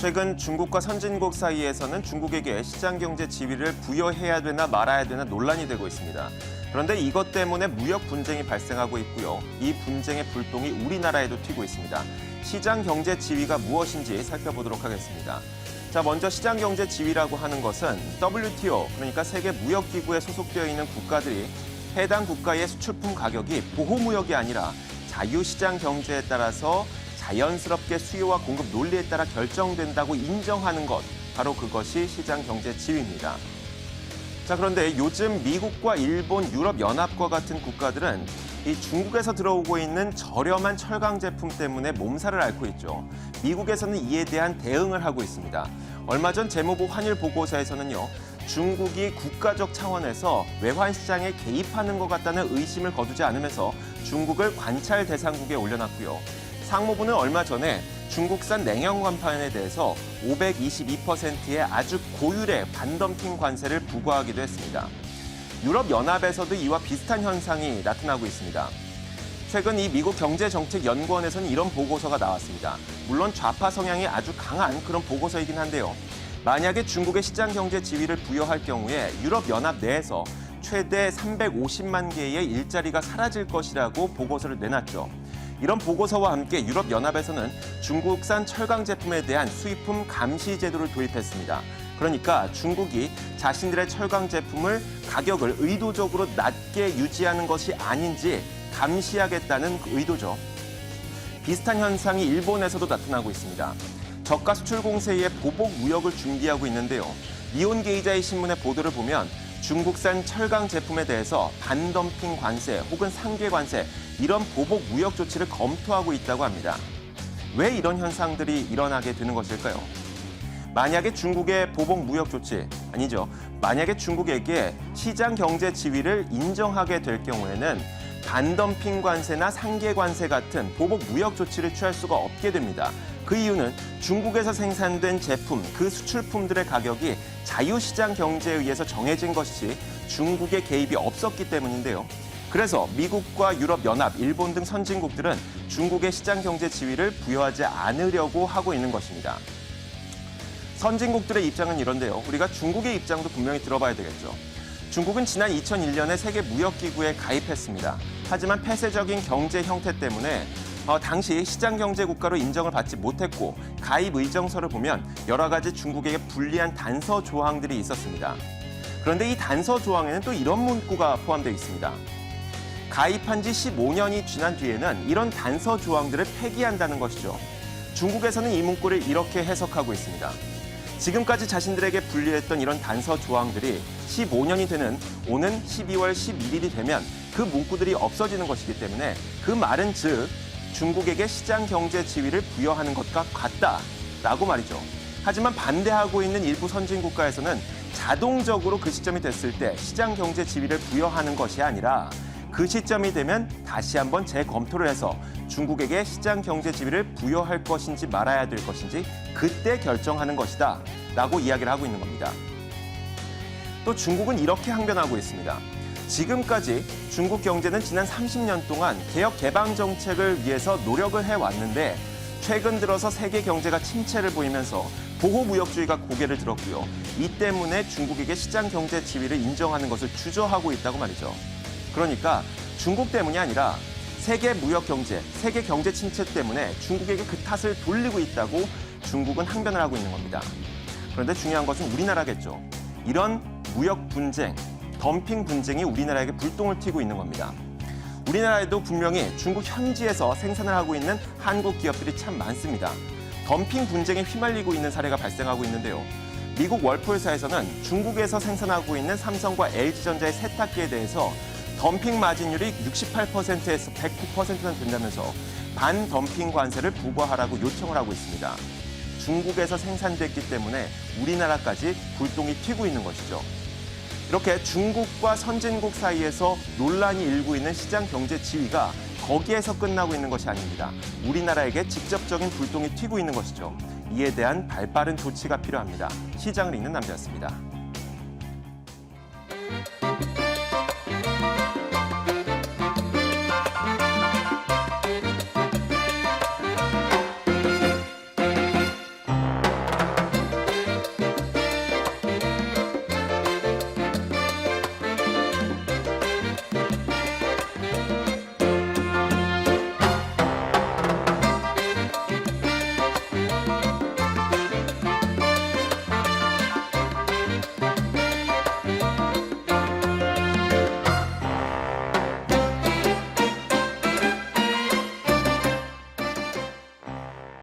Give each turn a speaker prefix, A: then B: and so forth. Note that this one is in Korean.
A: 최근 중국과 선진국 사이에서는 중국에게 시장 경제 지위를 부여해야 되나 말아야 되나 논란이 되고 있습니다. 그런데 이것 때문에 무역 분쟁이 발생하고 있고요. 이 분쟁의 불똥이 우리나라에도 튀고 있습니다. 시장 경제 지위가 무엇인지 살펴보도록 하겠습니다. 자, 먼저 시장 경제 지위라고 하는 것은 WTO, 그러니까 세계 무역기구에 소속되어 있는 국가들이 해당 국가의 수출품 가격이 보호무역이 아니라 자유시장 경제에 따라서 자연스럽게 수요와 공급 논리에 따라 결정된다고 인정하는 것, 바로 그것이 시장 경제 지위입니다. 자, 그런데 요즘 미국과 일본, 유럽연합과 같은 국가들은 이 중국에서 들어오고 있는 저렴한 철강 제품 때문에 몸살을 앓고 있죠. 미국에서는 이에 대한 대응을 하고 있습니다. 얼마 전 재무부 환율 보고서에서는요, 중국이 국가적 차원에서 외환 시장에 개입하는 것 같다는 의심을 거두지 않으면서 중국을 관찰 대상국에 올려놨고요. 상무부는 얼마 전에 중국산 냉형 간판에 대해서 522%의 아주 고율의 반덤핑 관세를 부과하기도 했습니다. 유럽연합에서도 이와 비슷한 현상이 나타나고 있습니다. 최근 이 미국 경제정책연구원에서는 이런 보고서가 나왔습니다. 물론 좌파 성향이 아주 강한 그런 보고서이긴 한데요. 만약에 중국의 시장 경제 지위를 부여할 경우에 유럽연합 내에서 최대 350만 개의 일자리가 사라질 것이라고 보고서를 내놨죠. 이런 보고서와 함께 유럽연합에서는 중국산 철강 제품에 대한 수입품 감시 제도를 도입했습니다. 그러니까 중국이 자신들의 철강 제품을 가격을 의도적으로 낮게 유지하는 것이 아닌지 감시하겠다는 의도죠. 비슷한 현상이 일본에서도 나타나고 있습니다. 저가 수출 공세의 보복 무역을 준비하고 있는데요. 니온 게이자이 신문의 보도를 보면 중국산 철강 제품에 대해서 반덤핑 관세 혹은 상계 관세, 이런 보복 무역 조치를 검토하고 있다고 합니다. 왜 이런 현상들이 일어나게 되는 것일까요? 만약에 중국의 보복 무역 조치, 아니죠. 만약에 중국에게 시장 경제 지위를 인정하게 될 경우에는 반덤핑 관세나 상계 관세 같은 보복 무역 조치를 취할 수가 없게 됩니다. 그 이유는 중국에서 생산된 제품, 그 수출품들의 가격이 자유시장 경제에 의해서 정해진 것이지 중국의 개입이 없었기 때문인데요. 그래서 미국과 유럽연합, 일본 등 선진국들은 중국의 시장 경제 지위를 부여하지 않으려고 하고 있는 것입니다. 선진국들의 입장은 이런데요. 우리가 중국의 입장도 분명히 들어봐야 되겠죠. 중국은 지난 2001년에 세계 무역기구에 가입했습니다. 하지만 폐쇄적인 경제 형태 때문에 당시 시장 경제 국가로 인정을 받지 못했고, 가입 의정서를 보면 여러 가지 중국에게 불리한 단서 조항들이 있었습니다. 그런데 이 단서 조항에는 또 이런 문구가 포함되어 있습니다. 가입한 지 15년이 지난 뒤에는 이런 단서 조항들을 폐기한다는 것이죠. 중국에서는 이 문구를 이렇게 해석하고 있습니다. 지금까지 자신들에게 불리했던 이런 단서 조항들이 15년이 되는 오는 12월 11일이 되면 그 문구들이 없어지는 것이기 때문에 그 말은 즉 중국에게 시장 경제 지위를 부여하는 것과 같다라고 말이죠. 하지만 반대하고 있는 일부 선진 국가에서는 자동적으로 그 시점이 됐을 때 시장 경제 지위를 부여하는 것이 아니라 그 시점이 되면 다시 한번 재검토를 해서 중국에게 시장 경제 지위를 부여할 것인지 말아야 될 것인지 그때 결정하는 것이다 라고 이야기를 하고 있는 겁니다. 또 중국은 이렇게 항변하고 있습니다. 지금까지 중국 경제는 지난 30년 동안 개혁 개방 정책을 위해서 노력을 해왔는데 최근 들어서 세계 경제가 침체를 보이면서 보호무역주의가 고개를 들었고요. 이 때문에 중국에게 시장 경제 지위를 인정하는 것을 주저하고 있다고 말이죠. 그러니까 중국 때문이 아니라 세계 무역 경제, 세계 경제 침체 때문에 중국에게 그 탓을 돌리고 있다고 중국은 항변을 하고 있는 겁니다. 그런데 중요한 것은 우리나라겠죠. 이런 무역 분쟁, 덤핑 분쟁이 우리나라에게 불똥을 튀고 있는 겁니다. 우리나라에도 분명히 중국 현지에서 생산을 하고 있는 한국 기업들이 참 많습니다. 덤핑 분쟁에 휘말리고 있는 사례가 발생하고 있는데요. 미국 월폴사에서는 중국에서 생산하고 있는 삼성과 LG전자의 세탁기에 대해서 덤핑 마진율이 68%에서 109%나 된다면서 반덤핑 관세를 부과하라고 요청을 하고 있습니다. 중국에서 생산됐기 때문에 우리나라까지 불똥이 튀고 있는 것이죠. 이렇게 중국과 선진국 사이에서 논란이 일고 있는 시장 경제 지위가 거기에서 끝나고 있는 것이 아닙니다. 우리나라에게 직접적인 불똥이 튀고 있는 것이죠. 이에 대한 발빠른 조치가 필요합니다. 시장을 읽는 남자였습니다.